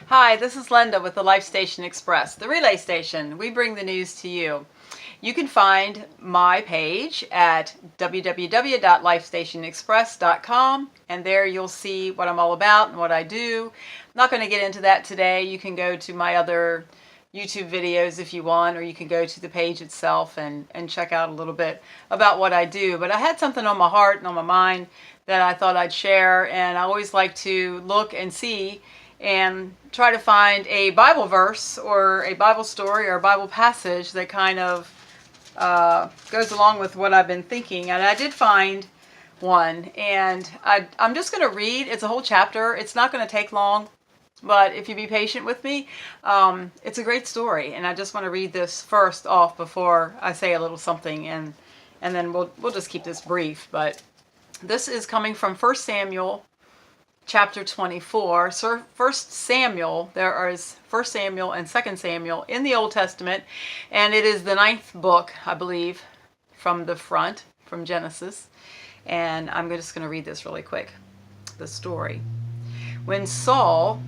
Hi, this is Linda with the Life Station Express, the relay station. We bring the news to you. You can find my page at www.lifestationexpress.com, and there you'll see what I'm all about and what I do. I'm not going to get into that today. You can go to my other YouTube videos if you want, or you can go to the page itself and check out a little bit about what I do. But I had something on my heart and on my mind that I thought I'd share, and I always like to look and see and try to find a Bible verse or a Bible story or a Bible passage that kind of goes along with what I've been thinking. And I did find one, and I'm just going to read. It's a whole chapter. It's not going to take long, but if you be patient with me, it's a great story. And I just want to read this first off before I say a little something, and then we'll just keep this brief. But this is coming from 1 Samuel chapter 24. So 1 Samuel, there is 1 Samuel and 2 Samuel in the Old Testament, and it is the 9th book, I believe, from the front, from Genesis. And I'm just going to read this really quick, the story. When Saul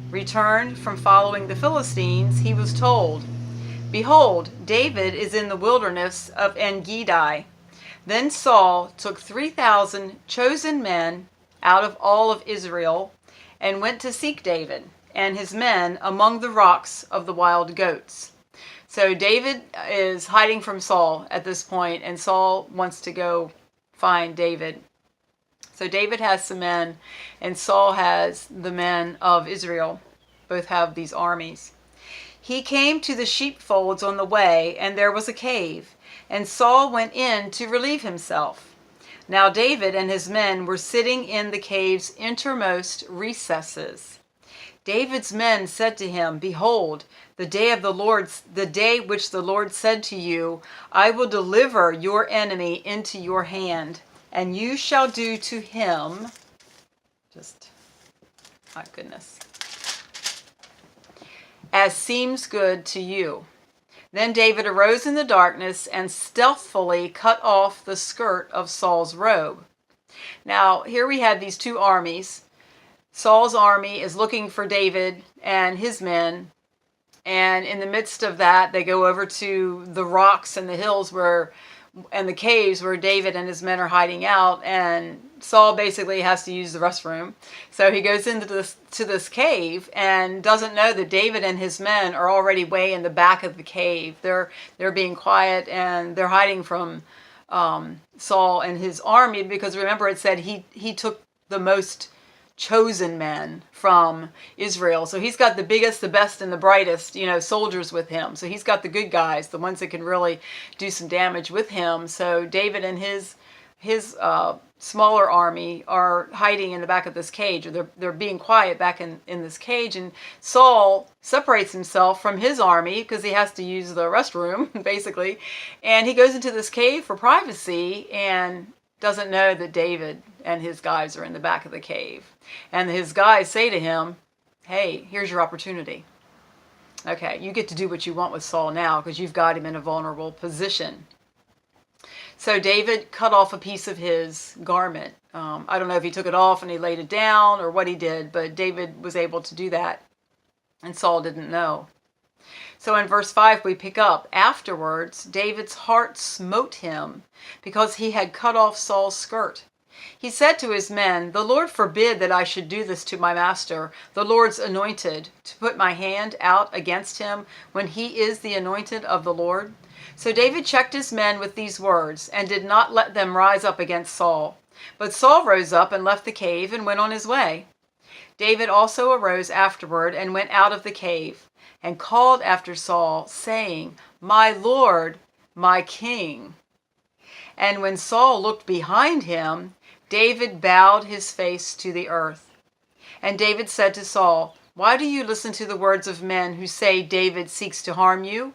returned from following the Philistines, he was told, "Behold, David is in the wilderness of En-Gedi." Then Saul took 3,000 chosen men out of all of Israel, and went to seek David and his men among the rocks of the wild goats. So David is hiding from Saul at this point, and Saul wants to go find David. So David has some men, and Saul has the men of Israel. Both have these armies. He came to the sheepfolds on the way, and there was a cave, and Saul went in to relieve himself. Now David and his men were sitting in the cave's innermost recesses. David's men said to him, "Behold, the day which the Lord said to you, I will deliver your enemy into your hand, and you shall do to him," my goodness, "as seems good to you." Then David arose in the darkness and stealthily cut off the skirt of Saul's robe. Now, here we have these two armies. Saul's army is looking for David and his men, and in the midst of that, they go over to the rocks and the hills and the caves where David and his men are hiding out, and Saul basically has to use the restroom. So he goes into this cave and doesn't know that David and his men are already way in the back of the cave. They're being quiet, and they're hiding from Saul and his army, because remember it said he took the most chosen men from Israel. So he's got the biggest, the best, and the brightest, soldiers with him. So he's got the good guys, the ones that can really do some damage with him. So David and his smaller army are hiding in the back of this cage, or they're being quiet back in this cage. And Saul separates himself from his army because he has to use the restroom, basically. And he goes into this cave for privacy and doesn't know that David and his guys are in the back of the cave. And his guys say to him, "Hey, here's your opportunity. Okay, you get to do what you want with Saul now because you've got him in a vulnerable position." So David cut off a piece of his garment. I don't know if he took it off and he laid it down or what he did, but David was able to do that, and Saul didn't know. So in verse 5 we pick up, "Afterwards David's heart smote him because he had cut off Saul's skirt. He said to his men, 'The Lord forbid that I should do this to my master, the Lord's anointed, to put my hand out against him when he is the anointed of the Lord.' So David checked his men with these words and did not let them rise up against Saul. But Saul rose up and left the cave and went on his way. David also arose afterward and went out of the cave and called after Saul, saying, 'My Lord, my king.' And when Saul looked behind him, David bowed his face to the earth. And David said to Saul, 'Why do you listen to the words of men who say David seeks to harm you?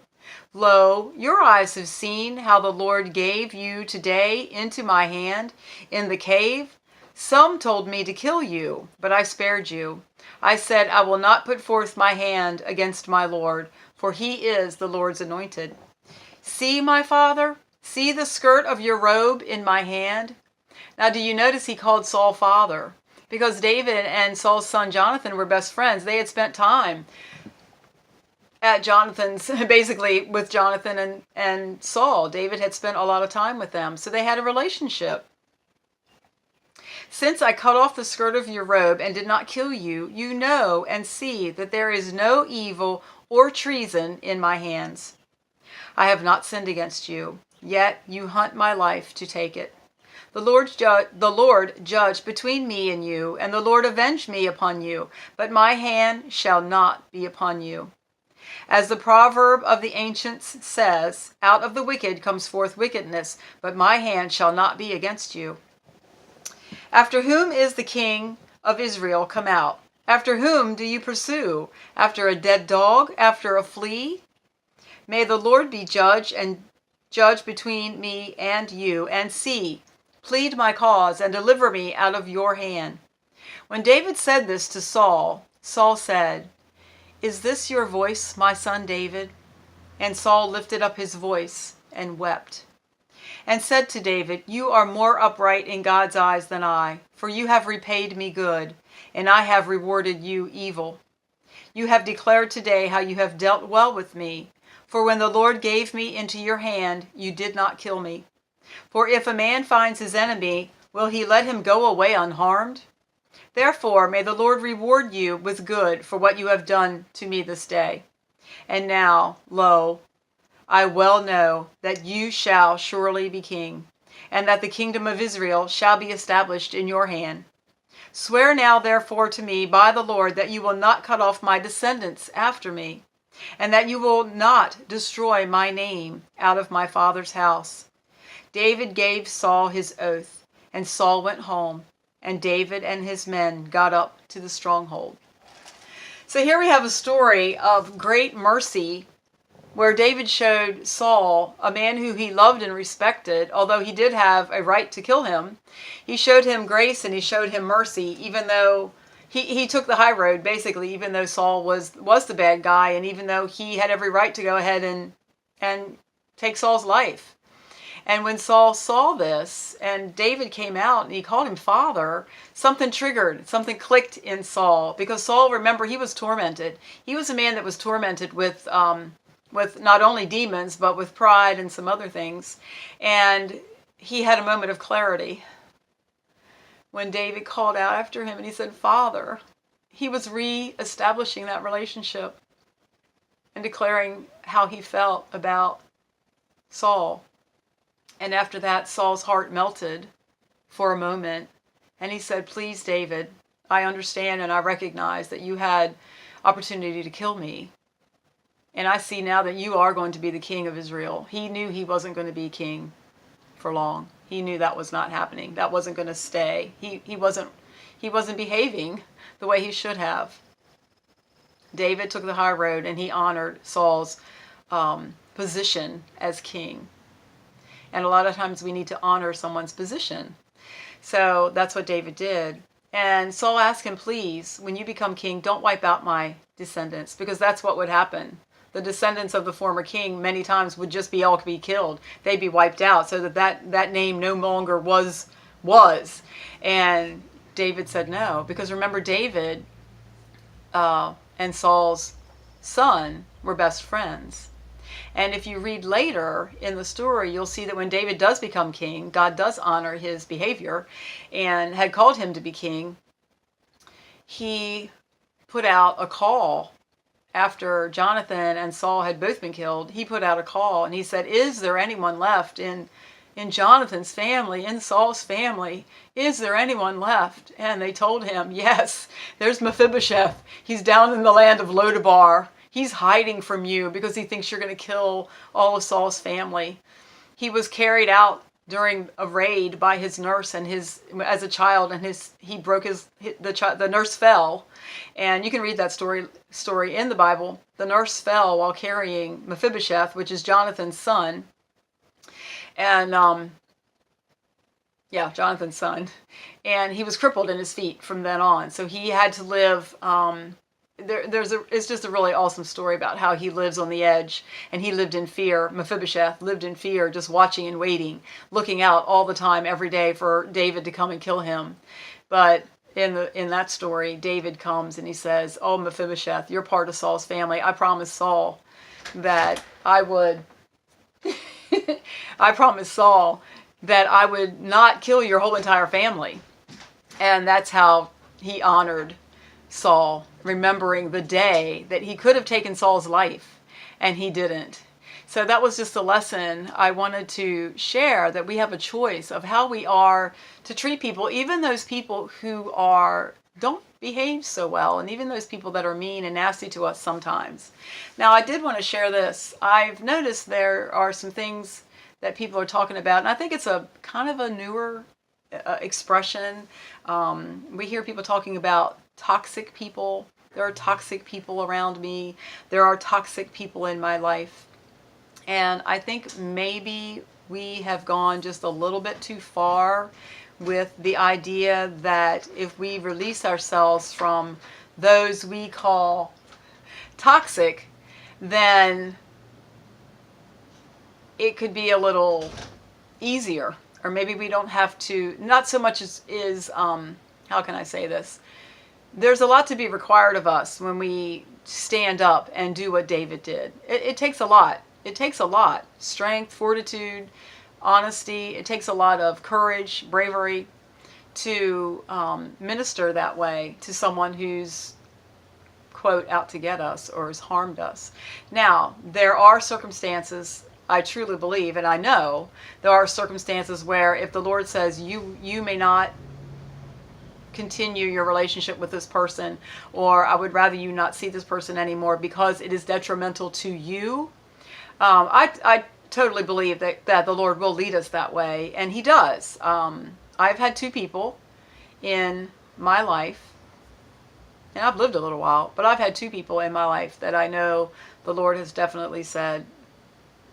Lo, your eyes have seen how the Lord gave you today into my hand in the cave. Some told me to kill you, but I spared you. I said, I will not put forth my hand against my Lord, for he is the Lord's anointed. See, my father, see the skirt of your robe in my hand.'" Now, do you notice he called Saul father? because David and Saul's son Jonathan were best friends. They had spent time at Jonathan's, basically with Jonathan and Saul. David had spent a lot of time with them, so they had a relationship. Since I cut off the skirt of your robe and did not kill you, you know and see that there is no evil or treason in my hands. I have not sinned against you, yet you hunt my life to take it. The Lord judge between me and you, and the Lord avenge me upon you, but my hand shall not be upon you. As the proverb of the ancients says, out of the wicked comes forth wickedness, but my hand shall not be against you. After whom is the king of Israel come out? After whom do you pursue? After a dead dog? After a flea? May the Lord be judge and judge between me and you, and see, plead my cause, and deliver me out of your hand. When David said this to Saul, Saul said, Is this your voice, my son David? And Saul lifted up his voice and wept, and said to David, You are more upright in God's eyes than I, for you have repaid me good, and I have rewarded you evil. You have declared today how you have dealt well with me, for when the Lord gave me into your hand, you did not kill me. For if a man finds his enemy, will he let him go away unharmed? Therefore may the Lord reward you with good for what you have done to me this day. And now, lo, I well know that you shall surely be king, and that the kingdom of Israel shall be established in your hand. Swear now therefore to me by the Lord that you will not cut off my descendants after me, and that you will not destroy my name out of my father's house. David gave Saul his oath, and Saul went home, and David and his men got up to the stronghold. So here we have a story of great mercy where David showed Saul, a man who he loved and respected, although he did have a right to kill him. He showed him grace and he showed him mercy, even though he took the high road, basically, even though Saul was the bad guy, and even though he had every right to go ahead and take Saul's life. And when Saul saw this, and David came out and he called him father, something triggered, something clicked in Saul. Because Saul, remember, he was tormented. He was a man that was tormented with not only demons, but with pride and some other things. And he had a moment of clarity when David called out after him and he said, Father. He was re-establishing that relationship and declaring how he felt about Saul. And after that, Saul's heart melted for a moment. And he said, Please, David, I understand and I recognize that you had opportunity to kill me. And I see now that you are going to be the king of Israel. He knew he wasn't going to be king for long. He knew that was not happening. That wasn't going to stay. He wasn't behaving the way he should have. David took the high road and he honored Saul's position as king. And a lot of times we need to honor someone's position. So that's what David did. And Saul asked him, please, when you become king, don't wipe out my descendants, because that's what would happen. The descendants of the former king many times would just all be killed. They'd be wiped out so that name no longer was. And David said no, because remember, David and Saul's son were best friends. And if you read later in the story, you'll see that when David does become king, God does honor his behavior and had called him to be king. He put out a call after Jonathan and Saul had both been killed. He put out a call and he said, is there anyone left in Jonathan's family, in Saul's family? Is there anyone left? And they told him, yes, there's Mephibosheth. He's down in the land of Lodabar. He's hiding from you because he thinks you're going to kill all of Saul's family. He was carried out during a raid by his nurse and as a child, and he broke the nurse fell. And you can read that story in the Bible. The nurse fell while carrying Mephibosheth, which is Jonathan's son. And Jonathan's son. And he was crippled in his feet from then on. So he had to live it's just a really awesome story about how he lives on the edge, and he lived in fear. Mephibosheth lived in fear, just watching and waiting, looking out all the time, every day, for David to come and kill him. But in that story, David comes and he says, "Oh, Mephibosheth, you're part of Saul's family. I promised Saul that I would I promised Saul that I would not kill your whole entire family." And that's how he honored Saul, remembering the day that he could have taken Saul's life and he didn't. So that was just a lesson I wanted to share, that we have a choice of how we are to treat people, even those people who don't behave so well, and even those people that are mean and nasty to us sometimes. Now, I did want to share this. I've noticed there are some things that people are talking about, and I think it's a kind of a newer expression. We hear people talking about toxic people. There are toxic people around me. There are toxic people in my life. And I think maybe we have gone just a little bit too far with the idea that if we release ourselves from those we call toxic, then it could be a little easier. Or maybe we don't have to, not so much is how can I say this? There's a lot to be required of us when we stand up and do what David did. It takes a lot. It takes a lot. Strength, fortitude, honesty. It takes a lot of courage, bravery to minister that way to someone who's, quote, out to get us or has harmed us. Now, there are circumstances, I truly believe, and I know there are circumstances where if the Lord says you may not continue your relationship with this person, or I would rather you not see this person anymore because it is detrimental to you, I totally believe that the Lord will lead us that way, and He does. I've had two people in my life, and I've lived a little while, but I've had two people in my life that I know the Lord has definitely said,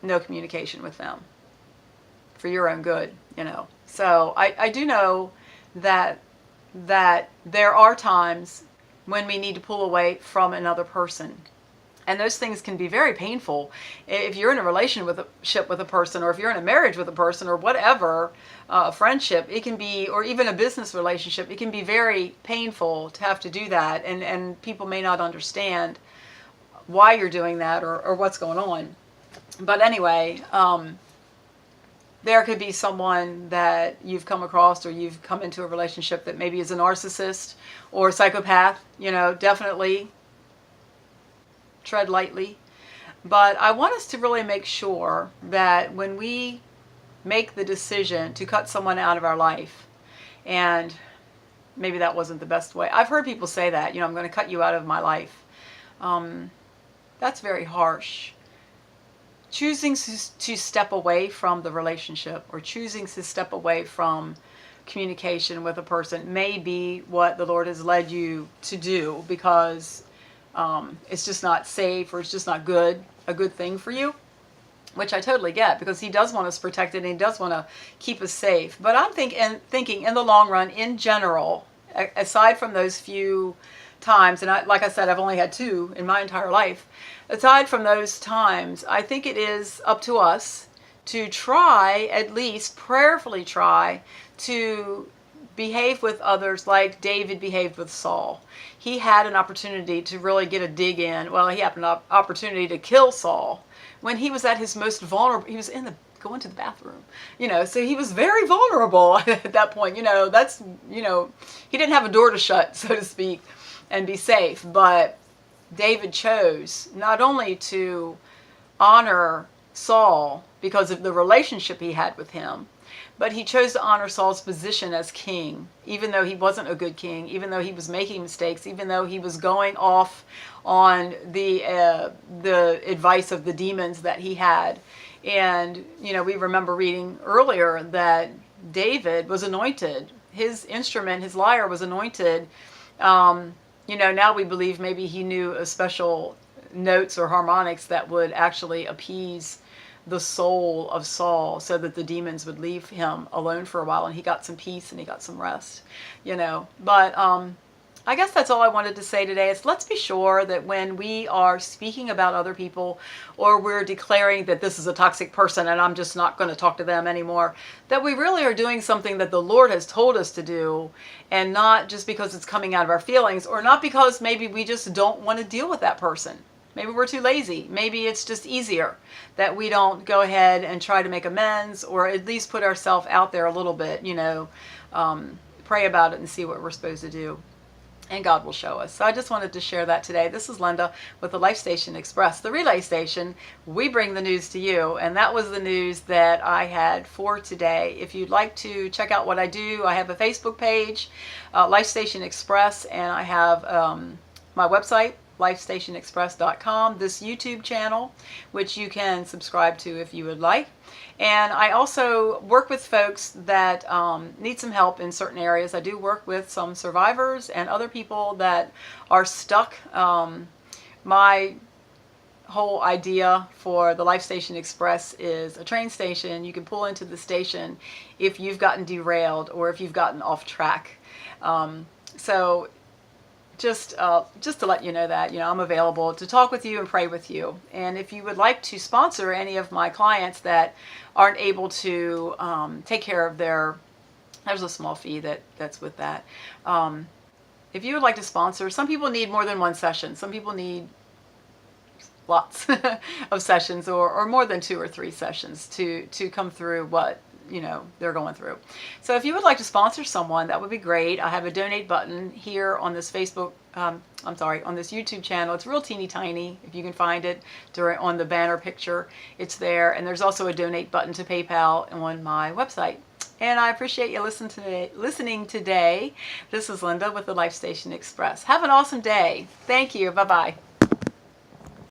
no communication with them for your own good, you know. So I do know that there are times when we need to pull away from another person. And those things can be very painful. If you're in a relationship with a person, or if you're in a marriage with a person, or whatever, a friendship, it can be, or even a business relationship, it can be very painful to have to do that. And people may not understand why you're doing that, or what's going on. But anyway, there could be someone that you've come across, or you've come into a relationship that maybe is a narcissist or a psychopath. You know, definitely tread lightly. But I want us to really make sure that when we make the decision to cut someone out of our life, and maybe that wasn't the best way. I've heard people say that, you know, I'm going to cut you out of my life. That's very harsh. Choosing to step away from the relationship, or choosing to step away from communication with a person, may be what the Lord has led you to do, because it's just not safe, or it's just not a good thing for you, which I totally get, because He does want us protected and He does want to keep us safe. But I'm thinking in the long run, in general, aside from those few times, and like I said, I've only had two in my entire life. Aside from those times, I think it is up to us to try, at least prayerfully try, to behave with others like David behaved with Saul. He had an opportunity to really get a dig in. Well, he had an opportunity to kill Saul when he was at his most vulnerable. He was going to the bathroom, you know, so he was very vulnerable at that point. You know, that's, you know, he didn't have a door to shut, so to speak, and be safe. But David chose not only to honor Saul because of the relationship he had with him, but he chose to honor Saul's position as king, even though he wasn't a good king, even though he was making mistakes, even though he was going off on the advice of the demons that he had. And, you know, we remember reading earlier that David was anointed. His instrument, his lyre, was anointed. You know, now we believe maybe he knew a special notes or harmonics that would actually appease the soul of Saul, so that the demons would leave him alone for a while, and he got some peace and he got some rest, you know. But I guess that's all I wanted to say today is let's be sure that when we are speaking about other people or we're declaring that this is a toxic person and I'm just not going to talk to them anymore, that we really are doing something that the Lord has told us to do and not just because it's coming out of our feelings or not because maybe we just don't want to deal with that person. Maybe we're too lazy. Maybe it's just easier that we don't go ahead and try to make amends or at least put ourselves out there a little bit, pray about it and see what we're supposed to do. And God will show us. So I just wanted to share that today. This is Linda with the Life Station Express, the relay station. We bring the news to you. And that was the news that I had for today. If you'd like to check out what I do, I have a Facebook page, Life Station Express, and I have my website, lifestationexpress.com, this YouTube channel, which you can subscribe to if you would like. And I also work with folks that need some help in certain areas. I do work with some survivors and other people that are stuck. My whole idea for the Life Station Express is a train station. You can pull into the station if you've gotten derailed or if you've gotten off track. So just to let you know that, I'm available to talk with you and pray with you. And if you would like to sponsor any of my clients that aren't able to take care of there's a small fee that's with that. If you would like to sponsor, some people need more than one session. Some people need lots of sessions or more than 2 or 3 sessions to come through what they're going through. So if you would like to sponsor someone, that would be great. I have a donate button here on this Facebook, on this YouTube channel. It's real teeny tiny. If you can find it on the banner picture, it's there. And there's also a donate button to PayPal on my website. And I appreciate you listening today. This is Linda with the Life Station Express. Have an awesome day. Thank you. Bye-bye.